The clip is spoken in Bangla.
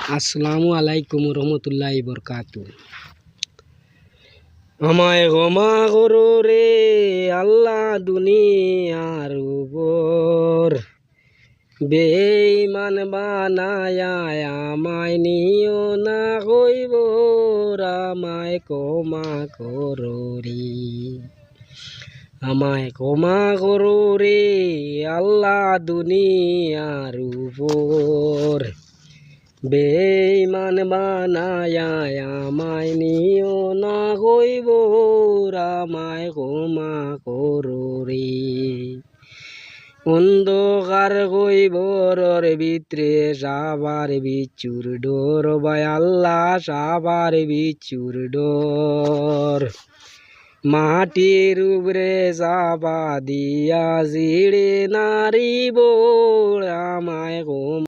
আসসালামু আলাইকুম রহমতুল্লাহি বরকাতু। আমায় ক্ষমা করো রে আল্লাহ দুনিয়ার উপর, বেঈমান বানায়া আমায় নিও না কইব, আমায় ক্ষমা করো রে। আমায় ক্ষমা করো রে আল্লাহ দুনিয়ার উপর, বেঈমান বানায়া আমায় নিও না কইব, আমায় ক্ষমা করো রে। অন্ধকার কইবরের ভিতরে সাবার বিচুর ডোর, ভাই আল্লাহ সাবার বিচুর ডোর, মাটির উপরে চাপা দিয়া জিড়ে নারিব, আমায়